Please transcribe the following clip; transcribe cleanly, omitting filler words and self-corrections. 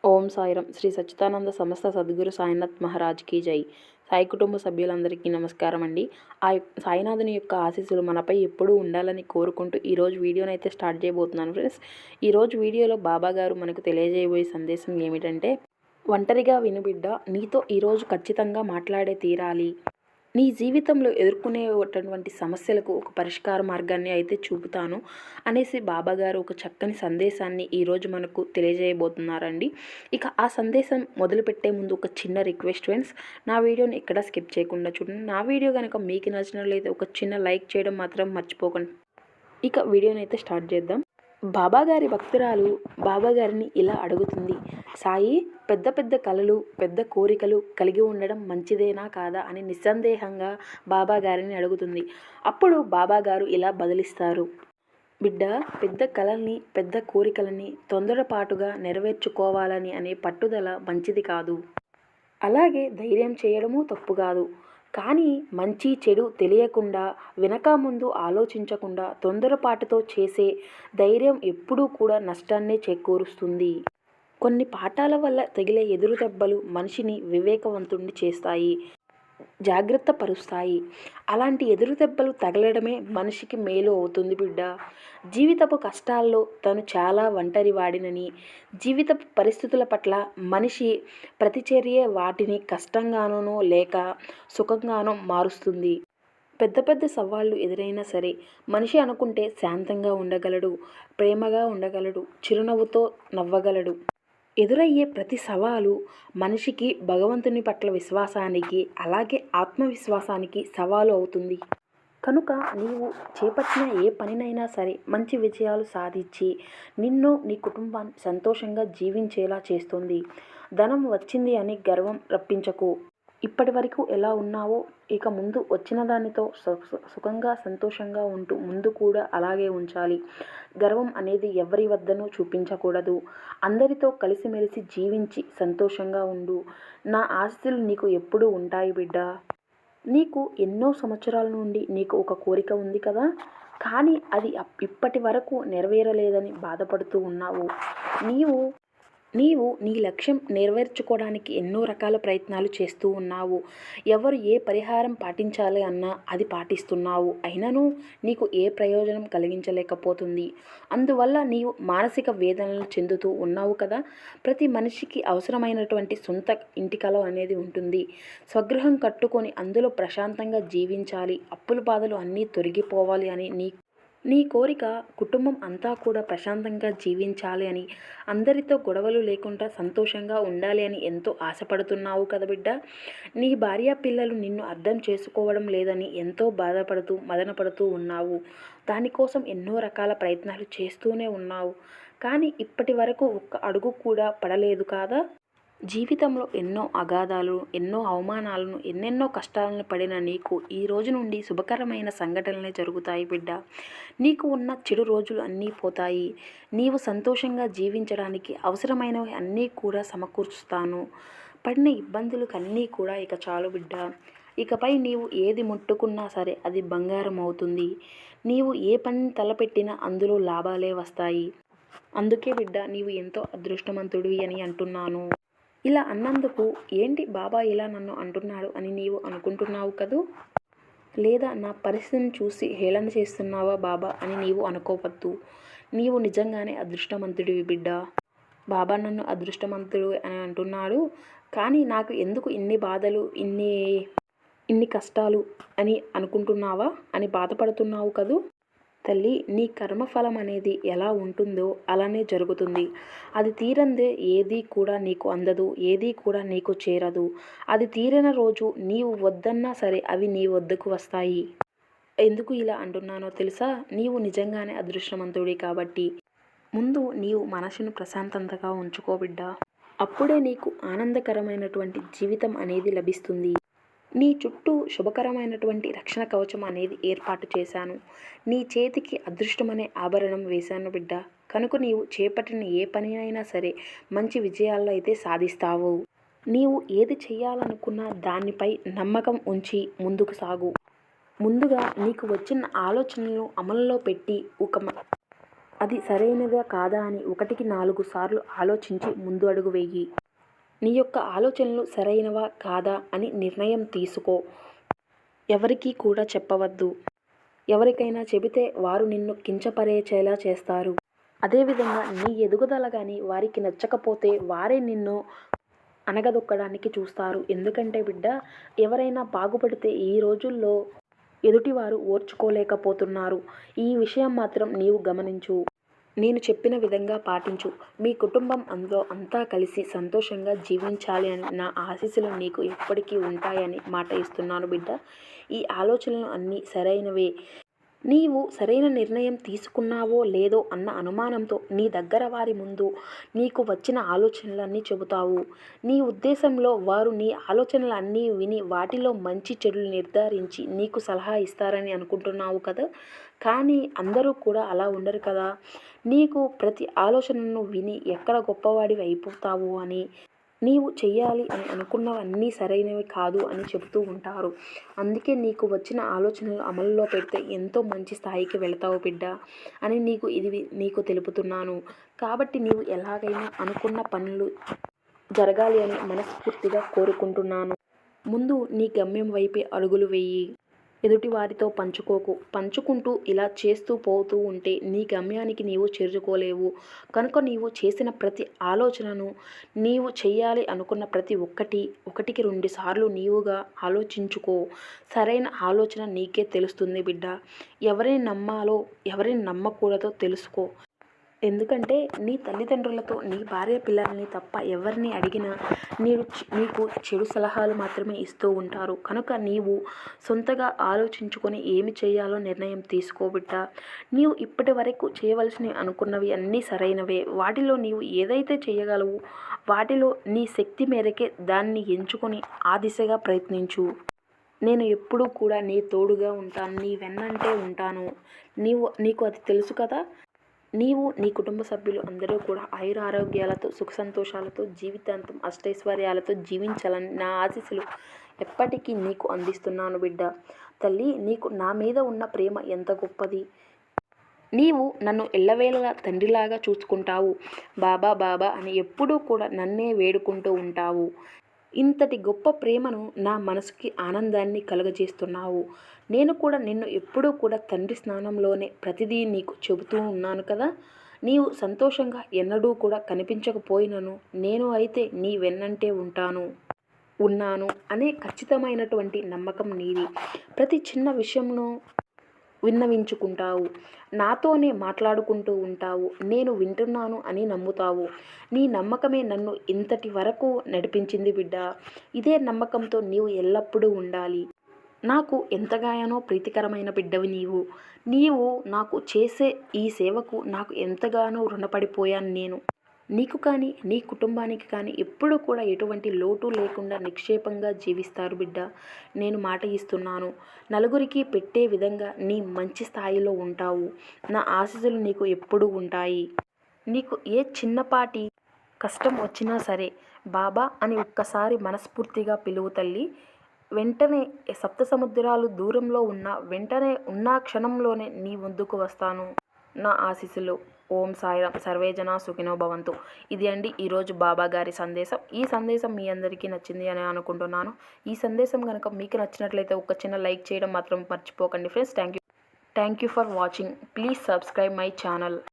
ఓం సాయిరం. శ్రీ సచ్చిదానంద సమస్త సద్గురు సాయినాథ్ మహారాజ్కి జై. సాయి కుటుంబ సభ్యులందరికీ నమస్కారం అండి. సాయినాథుని యొక్క ఆశీస్సులు మనపై ఎప్పుడూ ఉండాలని కోరుకుంటూ ఈరోజు వీడియోనైతే స్టార్ట్ చేయబోతున్నాను ఫ్రెండ్స్. ఈరోజు వీడియోలో బాబా గారు మనకు తెలియజేయబోయే సందేశం ఏమిటంటే, ఒంటరిగా వినుబిడ్డ, నీతో ఈరోజు ఖచ్చితంగా మాట్లాడే తీరాలి. నీ జీవితంలో ఎదుర్కొనేటటువంటి సమస్యలకు ఒక పరిష్కార మార్గాన్ని అయితే చూపుతాను అనేసి బాబాగారు ఒక చక్కని సందేశాన్ని ఈరోజు మనకు తెలియజేయబోతున్నారండి. ఇక ఆ సందేశం మొదలుపెట్టే ముందు ఒక చిన్న రిక్వెస్ట్ ఫ్రెండ్స్, నా వీడియోని ఎక్కడా స్కిప్ చేయకుండా చూడండి. నా వీడియో కనుక మీకు నచ్చినట్లయితే ఒక చిన్న లైక్ చేయడం మాత్రం మర్చిపోకండి. ఇక వీడియోని అయితే స్టార్ట్ చేద్దాం. బాబాగారి భక్తురాలు బాబాగారిని ఇలా అడుగుతుంది, సాయి, పెద్ద పెద్ద కలలు, పెద్ద కోరికలు కలిగి ఉండడం మంచిదేనా కాదా అని నిస్సందేహంగా బాబాగారిని అడుగుతుంది. అప్పుడు బాబాగారు ఇలా బదిలిస్తారు, బిడ్డ, పెద్ద కలల్ని, పెద్ద కోరికలని తొందరపాటుగా నెరవేర్చుకోవాలని అనే పట్టుదల మంచిది కాదు. అలాగే ధైర్యం చేయడము తప్పు కాదు. కానీ మంచి చెడు తెలియకుండా, వెనక ముందు ఆలోచించకుండా తొందరపాటుతో చేసే ధైర్యం ఎప్పుడూ కూడా నష్టాన్నే చేకూరుస్తుంది. కొన్ని పాఠాల వల్ల తగిలే ఎదురు దెబ్బలు మనిషిని వివేకవంతుణ్ణి చేస్తాయి, జాగ్రత్త పరుస్తాయి. అలాంటి ఎదురు దెబ్బలు తగలడమే మనిషికి మేలు అవుతుంది బిడ్డ. జీవితపు కష్టాల్లో తను చాలా ఒంటరి వాడినని, జీవితపు పరిస్థితుల పట్ల మనిషి ప్రతిచర్య వాటిని కష్టంగానో లేక సుఖంగానో మారుస్తుంది. పెద్ద పెద్ద సవాళ్ళు ఎదురైనా సరే మనిషి అనుకుంటే శాంతంగా ఉండగలడు, ప్రేమగా ఉండగలడు, చిరునవ్వుతో నవ్వగలడు. ఎదురయ్యే ప్రతి సవాలు మనిషికి భగవంతుని పట్ల విశ్వాసానికి, అలాగే ఆత్మవిశ్వాసానికి సవాలు అవుతుంది. కనుక నీవు చేపట్టిన ఏ పనినైనా సరే మంచి విజయాలు సాధించి నిన్ను, నీ కుటుంబాన్ని సంతోషంగా జీవించేలా చేస్తుంది. ధనం వచ్చింది అని గర్వం రప్పించకు. ఇప్పటి వరకు ఎలా ఉన్నావో ఇక ముందు వచ్చిన దానితో సుఖంగా సంతోషంగా ఉంటూ ముందు కూడా అలాగే ఉంచాలి. గర్వం అనేది ఎవరి వద్దనూ చూపించకూడదు. అందరితో కలిసిమెలిసి జీవించి సంతోషంగా ఉండు. నా ఆశీస్సులు నీకు ఎప్పుడూ ఉంటాయి బిడ్డ. నీకు ఎన్నో సంవత్సరాల నుండి నీకు ఒక కోరిక ఉంది కదా, కానీ అది ఇప్పటి వరకు నెరవేరలేదని బాధపడుతూ ఉన్నావు. నీవు నీ లక్ష్యం నెరవేర్చుకోవడానికి ఎన్నో రకాల ప్రయత్నాలు చేస్తూ ఉన్నావు. ఎవరు ఏ పరిహారం పాటించాలి అన్నా అది పాటిస్తున్నావు. అయినను నీకు ఏ ప్రయోజనం కలిగించలేకపోతుంది. అందువల్ల నీవు మానసిక వేదనలు చెందుతూ ఉన్నావు కదా. ప్రతి మనిషికి అవసరమైనటువంటి సొంత ఇంటి కల అనేది ఉంటుంది. స్వగృహం కట్టుకొని అందులో ప్రశాంతంగా జీవించాలి, అప్పుల బాధలు అన్నీ తొలగిపోవాలి అని నీ కోరిక. కుటుంబం అంతా కూడా ప్రశాంతంగా జీవించాలి అని, అందరితో గొడవలు లేకుండా సంతోషంగా ఉండాలి అని ఎంతో ఆశపడుతున్నావు కదా బిడ్డ. నీ భార్య పిల్లలు నిన్ను అర్థం చేసుకోవడం లేదని ఎంతో బాధపడుతూ మదనపడుతూ ఉన్నావు. దానికోసం ఎన్నో రకాల ప్రయత్నాలు చేస్తూనే ఉన్నావు. కానీ ఇప్పటి వరకు ఒక్క అడుగు కూడా పడలేదు కాదా. జీవితంలో ఎన్నో అగాధాలు, ఎన్నో అవమానాలను, ఎన్నెన్నో కష్టాలను పడిన నీకు ఈ రోజు నుండి శుభకరమైన సంఘటనలే జరుగుతాయి బిడ్డ. నీకు ఉన్న చెడు రోజులు అన్నీ పోతాయి. నీవు సంతోషంగా జీవించడానికి అవసరమైనవి అన్నీ కూడా సమకూర్చుతాను. పడిన ఇబ్బందులకు అన్నీ కూడా ఇక చాలు బిడ్డ. ఇకపై నీవు ఏది ముట్టుకున్నా సరే అది బంగారం అవుతుంది. నీవు ఏ పని తలపెట్టినా అందులో లాభాలే వస్తాయి. అందుకే బిడ్డ, నీవు ఎంతో అదృష్టవంతుడివి అని అంటున్నాను. ఇలా అన్నందుకు ఏంటి బాబా ఇలా నన్ను అంటున్నాడు అని నీవు అనుకుంటున్నావు కదూ. లేదా నా పరిస్థితిని చూసి హేళన చేస్తున్నావా బాబా అని నీవు అనుకోవద్దు. నీవు నిజంగానే అదృష్టవంతుడివి బిడ్డ. బాబా నన్ను అదృష్టవంతుడు అని అంటున్నాడు, కానీ నాకు ఎందుకు ఇన్ని బాధలు, ఇన్ని కష్టాలు అని అనుకుంటున్నావా అని బాధపడుతున్నావు కదూ. తల్లి, నీ కర్మఫలం అనేది ఎలా ఉంటుందో అలానే జరుగుతుంది. అది తీరందే ఏదీ కూడా నీకు అందదు, ఏదీ కూడా నీకు చేరదు. అది తీరిన రోజు నీవు వద్దన్నా సరే అవి నీ వద్దకు వస్తాయి. ఎందుకు ఇలా అంటున్నానో తెలుసా? నీవు నిజంగానే అదృష్టవంతుడి కాబట్టి ముందు నీవు మనసును ప్రశాంతంగా ఉంచుకో బిడ్డ. అప్పుడే నీకు ఆనందకరమైనటువంటి జీవితం అనేది లభిస్తుంది. నీ చుట్టూ శుభకరమైనటువంటి రక్షణ కవచం అనేది ఏర్పాటు చేశాను. నీ చేతికి అదృష్టమనే ఆభరణం వేశాను బిడ్డ. కనుక నీవు చేపట్టిన ఏ పని అయినా సరే మంచి విజయాల్లో అయితే సాధిస్తావు. నీవు ఏది చేయాలనుకున్నా దానిపై నమ్మకం ఉంచి ముందుకు సాగు. ముందుగా నీకు వచ్చిన ఆలోచనలను అమలులో పెట్టి అది సరైనదా కాదా అని 1కి 4 సార్లు ఆలోచించి ముందు అడుగు వెయ్యి. నీ యొక్క ఆలోచనలు సరైనవా కాదా అని నిర్ణయం తీసుకో. ఎవరికీ కూడా చెప్పవద్దు. ఎవరికైనా చెబితే వారు నిన్ను కించపరిచేలా చేస్తారు. అదేవిధంగా నీ ఎదుగుదల కానీ వారికి నచ్చకపోతే వారే నిన్ను అణగదొక్కడానికి చూస్తారు. ఎందుకంటే బిడ్డ, ఎవరైనా బాగుపడితే ఈ రోజుల్లో ఎదుటివారు ఓర్చుకోలేకపోతున్నారు. ఈ విషయం మాత్రం నీవు గమనించు. నేను చెప్పిన విధంగా పాటించు. మీ కుటుంబం అంతా కలిసి సంతోషంగా జీవించాలి అని నా ఆశీస్సులు నీకు ఎప్పటికీ ఉంటాయని మాట ఇస్తున్నాను బిడ్డ. ఈ ఆలోచనలు అన్నీ సరైనవే. నీవు సరైన నిర్ణయం తీసుకున్నావో లేదో అన్న అనుమానంతో నీ దగ్గర వారి ముందు నీకు వచ్చిన ఆలోచనలన్నీ చెబుతావు. నీ ఉద్దేశంలో వారు నీ ఆలోచనలన్నీ విని వాటిలో మంచి చెడులు నిర్ధారించి నీకు సలహా ఇస్తారని అనుకుంటున్నావు కదా. కానీ అందరూ కూడా అలా ఉండరు కదా. నీకు ప్రతి ఆలోచనను విని ఎక్కడ గొప్పవాడివి అయిపోతావు అని, నీవు చెయ్యాలి అని అనుకున్నవన్నీ సరైనవి కాదు అని చెబుతూ ఉంటారు. అందుకే నీకు వచ్చిన ఆలోచనలు అమలులో పెడితే ఎంతో మంచి స్థాయికి వెళతావు బిడ్డ అని నీకు తెలుపుతున్నాను. కాబట్టి నీవు ఎలాగైనా అనుకున్న పనులు జరగాలి అని మనస్ఫూర్తిగా కోరుకుంటున్నాను. ముందు నీ గమ్యం వైపే అడుగులు వెయ్యి. ఎదుటి వారితో పంచుకోకు. పంచుకుంటూ ఇలా చేస్తూ పోతూ ఉంటే నీ గమ్యానికి నీవు చేరుకోలేవు. కనుక నీవు చేసిన ప్రతి ఆలోచనను, నీవు చెయ్యాలి అనుకున్న ప్రతి ఒకటికి 2 సార్లు నీవుగా ఆలోచించుకో. సరైన ఆలోచన నీకే తెలుస్తుంది బిడ్డ. ఎవరిని నమ్మాలో ఎవరిని నమ్మకూడదో తెలుసుకో. ఎందుకంటే నీ తల్లిదండ్రులతో నీ భార్య పిల్లల్ని తప్ప ఎవరిని అడిగినా నీకు చెడు సలహాలు మాత్రమే ఇస్తూ ఉంటారు. కనుక నీవు సొంతగా ఆలోచించుకొని ఏమి చేయాలో నిర్ణయం తీసుకోబిడ్డ. నీవు ఇప్పటి వరకు చేయవలసినవి అనుకున్నవి అన్నీ సరైనవే. వాటిలో నీవు ఏదైతే చేయగలవు వాటిలో నీ శక్తి మేరకే దాన్ని ఎంచుకొని ఆ దిశగా ప్రయత్నించు. నేను ఎప్పుడూ కూడా నీ తోడుగా ఉంటాను, నీ వెన్నంటే ఉంటాను. నీకు అది తెలుసు కదా. నీవు నీ కుటుంబ సభ్యులు అందరూ కూడా ఆయురారోగ్యాలతో సుఖ సంతోషాలతో జీవితాంతం అష్టైశ్వర్యాలతో జీవించాలని నా ఆశీస్సులు ఎప్పటికీ నీకు అందిస్తున్నాను బిడ్డ. తల్లి, నీకు నా మీద ఉన్న ప్రేమ ఎంత గొప్పది. నీవు నన్ను ఎల్లవేళలా తండ్రిలాగా చూసుకుంటావు. బాబా బాబా అని ఎప్పుడూ కూడా నన్నే వేడుకుంటూ ఉంటావు. ఇంతటి గొప్ప ప్రేమను నా మనసుకి ఆనందాన్ని కలుగజేస్తున్నావు. నేను కూడా నిన్ను ఎప్పుడూ కూడా తండ్రి స్నానంలోనే ప్రతిదీ నీకు చెబుతూ ఉన్నాను కదా. నీవు సంతోషంగా ఎన్నడూ కూడా కనిపించకపోయినను నేను అయితే నీ వెన్నంటే ఉన్నాను అనే ఖచ్చితమైనటువంటి నమ్మకం నీది. ప్రతి చిన్న విషయంలో విన్నవించుకుంటావు. నాతోనే మాట్లాడుకుంటూ ఉంటావు. నేను వింటున్నాను అని నమ్ముతావు. నీ నమ్మకమే నన్ను ఇంతటి వరకు నడిపించింది బిడ్డ. ఇదే నమ్మకంతో నీవు ఎల్లప్పుడూ ఉండాలి. నాకు ఎంతగానో ప్రీతికరమైన బిడ్డవి నీవు నాకు చేసే ఈ సేవకు నాకు ఎంతగానో రుణపడిపోయాను నేను. నీకు కానీ నీ కుటుంబానికి కానీ ఎప్పుడూ కూడా ఎటువంటి లోటు లేకుండా నిక్షేపంగా జీవిస్తారు బిడ్డ. నేను మాట ఇస్తున్నాను. నలుగురికి పెట్టే విధంగా నీ మంచి స్థాయిలో ఉంటావు. నా ఆశీస్సులు నీకు ఎప్పుడూ ఉంటాయి. నీకు ఏ చిన్నపాటి కష్టం వచ్చినా సరే బాబా అని ఒక్కసారి మనస్ఫూర్తిగా పిలువు తల్లి. వెంటనే సప్త సముద్రాలు దూరంలో వెంటనే ఉన్న క్షణంలోనే నీ ముందుకు వస్తాను. నా ఆశీస్సులు. ఓం సాయిరాం. సర్వే జనా సుఖినో భవంతు. ఇది అండి ఈరోజు బాబా గారి సందేశం. ఈ సందేశం మీ అందరికీ నచ్చింది అని అనుకుంటున్నాను. ఈ సందేశం కనుక మీకు నచ్చినట్లయితే ఒక చిన్న లైక్ చేయడం మాత్రం మర్చిపోకండి friends. Thank you for watching. Please subscribe my channel.